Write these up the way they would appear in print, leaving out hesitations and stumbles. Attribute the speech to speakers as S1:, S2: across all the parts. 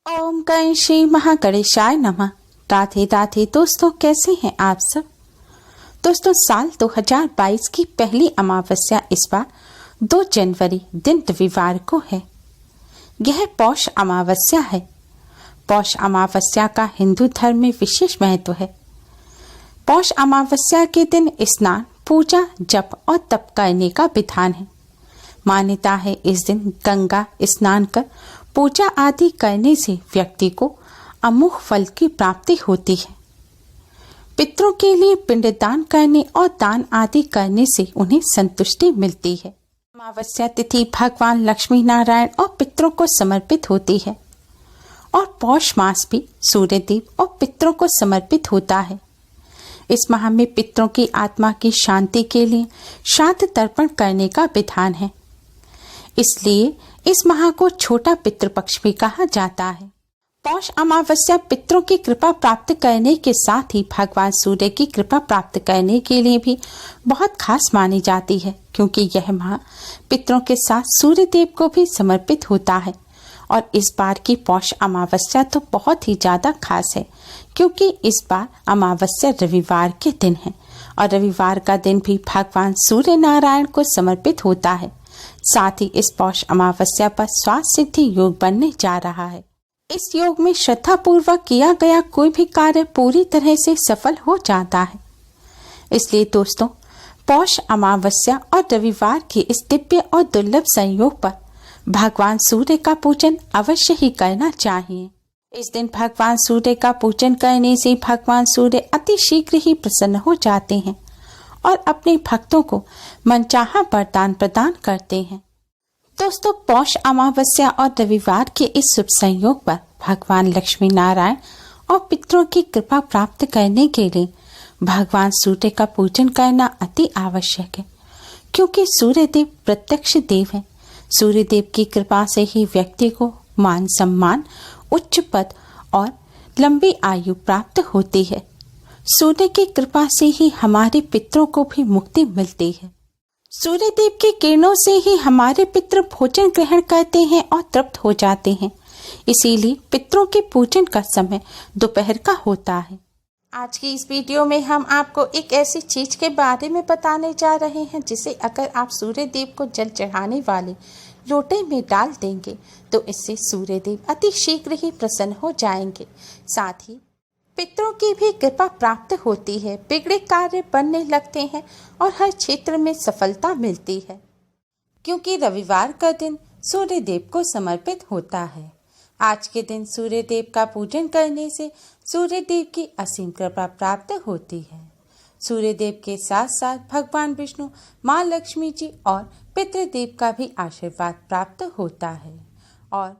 S1: ओम गण श्री महागणेशाय नमः। राधे राधे दोस्तों, कैसे हैं आप सब। दोस्तों, साल 2022 की पहली अमावस्या इस बार 2 जनवरी दिन रविवार को है। यह पौष अमावस्या है। पौष अमावस्या का हिंदू धर्म में विशेष महत्व है। पौष अमावस्या के दिन स्नान, पूजा, जप और तप करने का विधान है। मान्यता है इस दिन गंगा स्नान कर पूजा आदि करने से व्यक्ति को अमोघ फल की प्राप्ति होती है। पितरों के लिए पिंडदान करने और दान आदि करने से उन्हें संतुष्टि मिलती है। अमावस्या तिथि भगवान लक्ष्मी नारायण और पितरों को समर्पित होती है और पौष मास भी सूर्य देव और पितरों को समर्पित होता है। इस माह में पितरों की आत्मा की शांति के लिए श्राद्ध तर्पण करने का विधान है। इसलिए इस माह को छोटा पितृपक्ष भी कहा जाता है। पौष अमावस्या पितरों की कृपा प्राप्त करने के साथ ही भगवान सूर्य की कृपा प्राप्त करने के लिए भी बहुत खास मानी जाती है, क्योंकि यह माह पितरों के साथ सूर्य देव को भी समर्पित होता है। और इस बार की पौष अमावस्या तो बहुत ही ज्यादा खास है, क्योंकि इस बार अमावस्या रविवार के दिन है और रविवार का दिन भी भगवान सूर्य नारायण को समर्पित होता है। साथ ही इस पौष अमावस्या पर स्वास्थ्य सिद्धि योग बनने जा रहा है। इस योग में श्रद्धा पूर्वक किया गया कोई भी कार्य पूरी तरह से सफल हो जाता है। इसलिए दोस्तों, पौष अमावस्या और रविवार के इस दिव्य और दुर्लभ संयोग पर भगवान सूर्य का पूजन अवश्य ही करना चाहिए। इस दिन भगवान सूर्य का पूजन करने से भगवान सूर्य अति शीघ्र ही प्रसन्न हो जाते हैं और अपने भक्तों को मनचाहा वरदान प्रदान करते हैं। दोस्तों, पौष अमावस्या और रविवार के इस शुभ संयोग पर भगवान लक्ष्मी नारायण और पितरों की कृपा प्राप्त करने के लिए भगवान सूर्य का पूजन करना अति आवश्यक है, क्योंकि सूर्य देव प्रत्यक्ष देव हैं। सूर्य देव की कृपा से ही व्यक्ति को मान सम्मान, उच्च पद और लंबी आयु प्राप्त होती है। सूर्य की कृपा से ही हमारे पितरों को भी मुक्ति मिलती है। सूर्य देव की किरणों से ही हमारे पितृ भोजन ग्रहण करते हैं और तृप्त हो जाते हैं। इसीलिए पितरों के पूजन का समय दोपहर का होता है। आज की इस वीडियो में हम आपको एक ऐसी चीज के बारे में बताने जा रहे हैं, जिसे अगर आप सूर्य देव को जल चढ़ाने वाले लोटे में डाल देंगे तो इससे सूर्य देव अति शीघ्र ही प्रसन्न हो जाएंगे। साथ ही पितरों की भी कृपा प्राप्त होती है, बिगड़े कार्य बनने लगते हैं और हर क्षेत्र में सफलता मिलती है, क्योंकि रविवार का दिन सूर्य देव को समर्पित होता है। आज के दिन सूर्य देव का पूजन करने से सूर्य देव की असीम कृपा प्राप्त होती है। सूर्य देव के साथ साथ भगवान विष्णु, माँ लक्ष्मी जी और पितृदेव का भी आशीर्वाद प्राप्त होता है और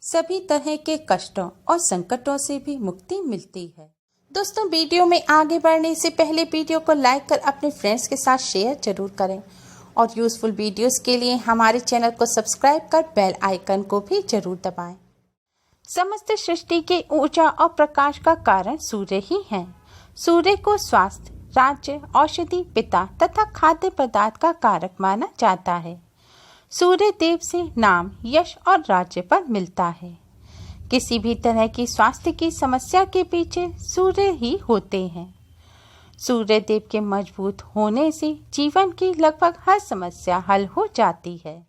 S1: सभी तरह के कष्टों और संकटों से भी मुक्ति मिलती है। दोस्तों, वीडियो में आगे बढ़ने से पहले वीडियो को लाइक कर अपने फ्रेंड्स के साथ शेयर जरूर करें और यूजफुल वीडियोस के लिए हमारे चैनल को सब्सक्राइब कर बेल आइकन को भी जरूर दबाएं। समस्त सृष्टि के ऊर्जा और प्रकाश का कारण सूर्य ही है। सूर्य को स्वास्थ्य, राज्य, औषधि, पिता तथा खाद्य पदार्थ का कारक माना जाता है। सूर्य देव से नाम, यश और राज्य पर मिलता है। किसी भी तरह की स्वास्थ्य की समस्या के पीछे सूर्य ही होते हैं। सूर्य देव के मजबूत होने से जीवन की लगभग हर समस्या हल हो जाती है।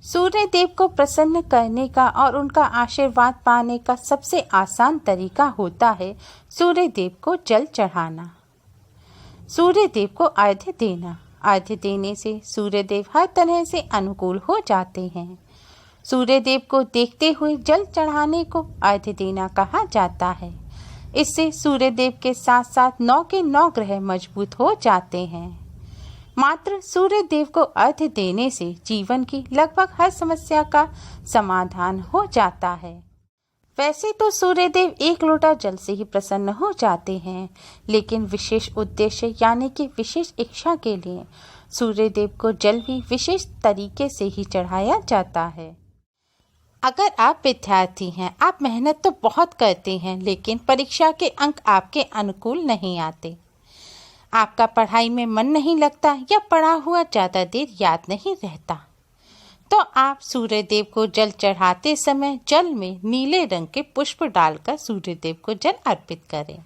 S1: सूर्य देव को प्रसन्न करने का और उनका आशीर्वाद पाने का सबसे आसान तरीका होता है सूर्य देव को जल चढ़ाना, सूर्य देव को अर्घ्य देना। अर्घ्य देने से सूर्य देव हर तरह से अनुकूल हो जाते हैं। सूर्य देव को देखते हुए जल चढ़ाने को अर्घ्य देना कहा जाता है। इससे सूर्य देव के साथ साथ 9 के 9 ग्रह मजबूत हो जाते हैं। मात्र सूर्य देव को अर्घ्य देने से जीवन की लगभग हर समस्या का समाधान हो जाता है। वैसे तो सूर्य देव 1 लोटा जल से ही प्रसन्न हो जाते हैं, लेकिन विशेष उद्देश्य यानी कि विशेष इच्छा के लिए सूर्य देव को जल भी विशेष तरीके से ही चढ़ाया जाता है। अगर आप विद्यार्थी हैं, आप मेहनत तो बहुत करते हैं, लेकिन परीक्षा के अंक आपके अनुकूल नहीं आते, आपका पढ़ाई में मन नहीं लगता या पढ़ा हुआ ज़्यादा देर याद नहीं रहता, तो आप सूर्य देव को जल चढ़ाते समय जल में नीले रंग के पुष्प डालकर सूर्य देव को जल अर्पित करें।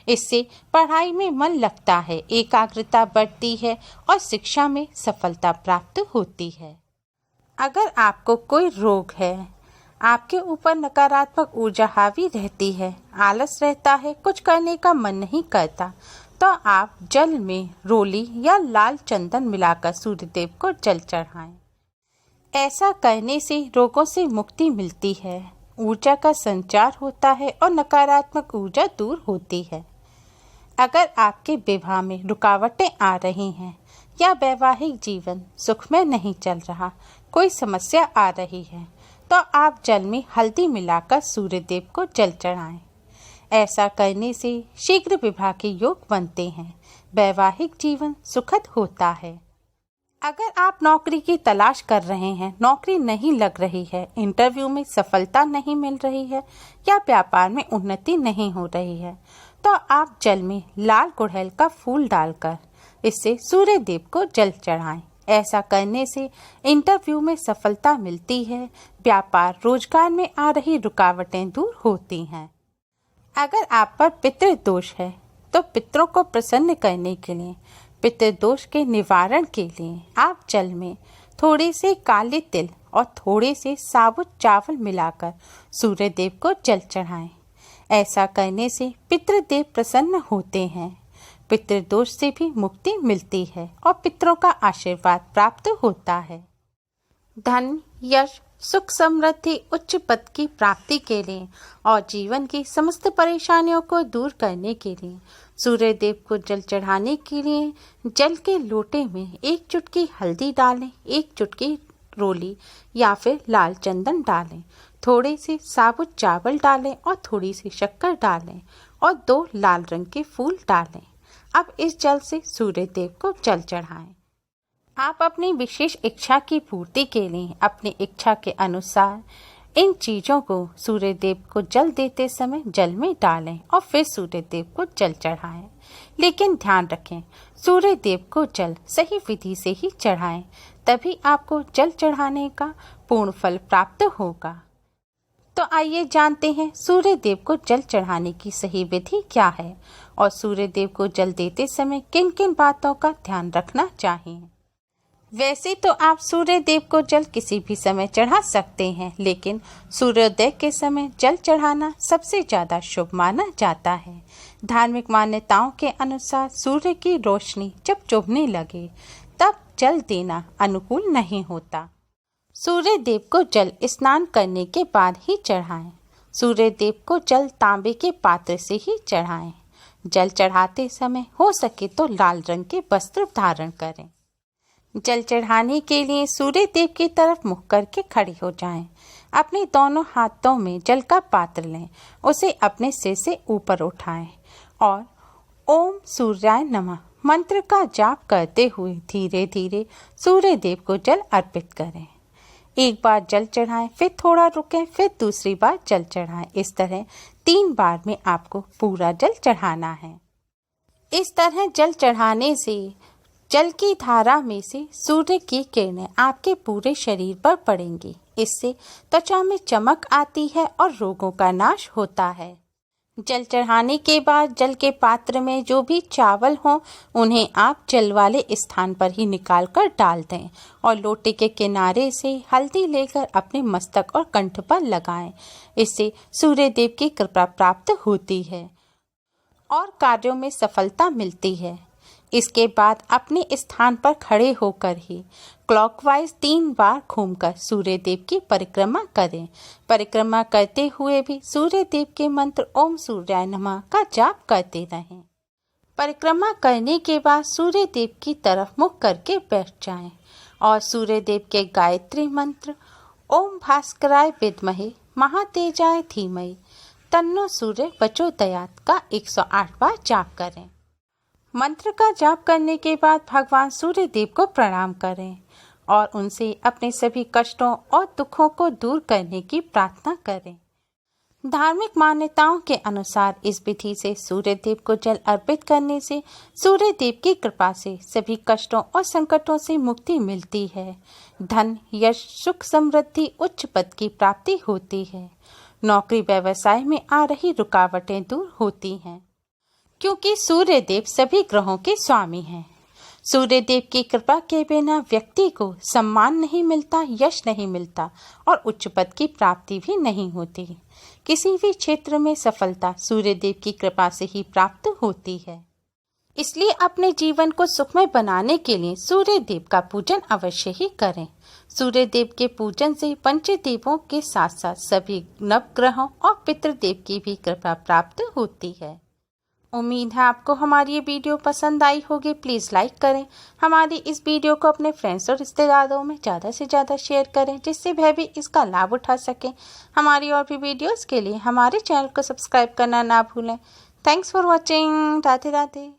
S1: इससे पढ़ाई में मन लगता है, एकाग्रता बढ़ती है और शिक्षा में सफलता प्राप्त होती है। अगर आपको कोई रोग है, आपके ऊपर नकारात्मक ऊर्जा हावी रहती है, आलस रहता है, कुछ करने का मन नहीं करता, तो आप जल में रोली या लाल चंदन मिलाकर सूर्यदेव को जल चढ़ाएं। ऐसा करने से रोगों से मुक्ति मिलती है, ऊर्जा का संचार होता है और नकारात्मक ऊर्जा दूर होती है। अगर आपके विवाह में रुकावटें आ रही हैं या वैवाहिक जीवन सुखमय नहीं चल रहा, कोई समस्या आ रही है, तो आप जल में हल्दी मिलाकर सूर्यदेव को जल चढ़ाएं। ऐसा करने से शीघ्र विवाह के योग बनते हैं, वैवाहिक जीवन सुखद होता है। अगर आप नौकरी की तलाश कर रहे हैं, नौकरी नहीं लग रही है, इंटरव्यू में सफलता नहीं मिल रही है या व्यापार में उन्नति नहीं हो रही है, तो आप जल में लाल गुड़हल का फूल डालकर इससे सूर्य देव को जल चढ़ाएं। ऐसा करने से इंटरव्यू में सफलता मिलती है, व्यापार रोजगार में आ रही रुकावटें दूर होती हैं। अगर आप पर पितृदोष है तो पितरों को प्रसन्न करने के लिए, पितृदोष के निवारण के लिए आप जल में थोड़े से काले तिल और थोड़े से साबुत चावल मिलाकर सूर्य देव को जल चढ़ाएं। ऐसा करने से पितृदेव प्रसन्न होते हैं, पितृदोष से भी मुक्ति मिलती है और पितरों का आशीर्वाद प्राप्त होता है। धन, यश, सुख, समृद्धि, उच्च पद की प्राप्ति के लिए और जीवन की समस्त परेशानियों को दूर करने के लिए सूर्य देव को जल चढ़ाने के लिए जल के लोटे में एक चुटकी हल्दी डालें, एक चुटकी रोली या फिर लाल चंदन डालें, थोड़े से साबुत चावल डालें और थोड़ी सी शक्कर डालें और 2 लाल रंग के फूल डालें। अब इस जल से सूर्य देव को जल चढ़ाएं। आप अपनी विशेष इच्छा की पूर्ति के लिए अपनी इच्छा के अनुसार इन चीजों को सूर्य देव को जल देते समय जल में डालें और फिर सूर्य देव को जल चढ़ाएं। लेकिन ध्यान रखें, सूर्य देव को जल सही विधि से ही चढ़ाएं, तभी आपको जल चढ़ाने का पूर्ण फल प्राप्त होगा। तो आइए जानते हैं सूर्य देव को जल चढ़ाने की सही विधि क्या है और सूर्य देव को जल देते समय किन किन बातों का ध्यान रखना चाहिए। वैसे तो आप सूर्य देव को जल किसी भी समय चढ़ा सकते हैं, लेकिन सूर्योदय के समय जल चढ़ाना सबसे ज्यादा शुभ माना जाता है। धार्मिक मान्यताओं के अनुसार सूर्य की रोशनी जब चुभने लगे तब जल देना अनुकूल नहीं होता। सूर्य देव को जल स्नान करने के बाद ही चढ़ाएं। सूर्य देव को जल तांबे के पात्र से ही चढ़ाएं। जल चढ़ाते समय हो सके तो लाल रंग के वस्त्र धारण करें। जल चढ़ाने के लिए सूर्य देव की तरफ मुख करके खड़ी हो जाएं। अपने दोनों हाथों में जल का पात्र लें, उसे अपने सिर से ऊपर उठाएं और ओम सूर्याय नमः मंत्र का जाप करते हुए धीरे धीरे सूर्य देव को जल अर्पित करें। एक बार जल चढ़ाएं, फिर थोड़ा रुकें, फिर दूसरी बार जल चढ़ाएं। इस तरह 3 बार में आपको पूरा जल चढ़ाना है। इस तरह जल चढ़ाने से जल की धारा में से सूर्य की किरणें आपके पूरे शरीर पर पड़ेंगी। इससे त्वचा में चमक आती है और रोगों का नाश होता है। जल चढ़ाने के बाद जल के पात्र में जो भी चावल हों उन्हें आप जल वाले स्थान पर ही निकाल कर डाल दें और लोटे के किनारे से हल्दी लेकर अपने मस्तक और कंठ पर लगाएं। इससे सूर्य देव की कृपा प्राप्त होती है और कार्यों में सफलता मिलती है। इसके बाद अपने स्थान पर खड़े होकर ही क्लॉकवाइज 3 बार घूमकर सूर्य देव की परिक्रमा करें। परिक्रमा करते हुए भी सूर्य देव के मंत्र ओम सूर्याय नमः का जाप करते रहें। परिक्रमा करने के बाद सूर्य देव की तरफ मुख करके बैठ जाएं और सूर्य देव के गायत्री मंत्र ओम भास्कराय विद्महे महातेजाय धीमहि तन्नो सूर्य प्रचोदयात् का 108 बार जाप करें। मंत्र का जाप करने के बाद भगवान सूर्य देव को प्रणाम करें और उनसे अपने सभी कष्टों और दुखों को दूर करने की प्रार्थना करें। धार्मिक मान्यताओं के अनुसार इस विधि से सूर्य देव को जल अर्पित करने से सूर्य देव की कृपा से सभी कष्टों और संकटों से मुक्ति मिलती है। धन, यश, सुख, समृद्धि, उच्च पद की प्राप्ति होती है। नौकरी व्यवसाय में आ रही रुकावटें दूर होती हैं, क्योंकि सूर्य देव सभी ग्रहों के स्वामी हैं। सूर्य देव की कृपा के बिना व्यक्ति को सम्मान नहीं मिलता, यश नहीं मिलता और उच्च पद की प्राप्ति भी नहीं होती। किसी भी क्षेत्र में सफलता सूर्य देव की कृपा से ही प्राप्त होती है। इसलिए अपने जीवन को सुखमय बनाने के लिए सूर्य देव का पूजन अवश्य ही करें। सूर्य देव के पूजन से पंचदेवों के साथ साथ सभी नवग्रहों और पितृदेव की भी कृपा प्राप्त होती है। उम्मीद है आपको हमारी ये वीडियो पसंद आई होगी। प्लीज़ लाइक करें। हमारी इस वीडियो को अपने फ्रेंड्स और रिश्तेदारों में ज़्यादा से ज़्यादा शेयर करें, जिससे वह भी इसका लाभ उठा सकें। हमारी और भी वीडियोस के लिए हमारे चैनल को सब्सक्राइब करना ना भूलें। Thanks for watching. Radhe Radhe.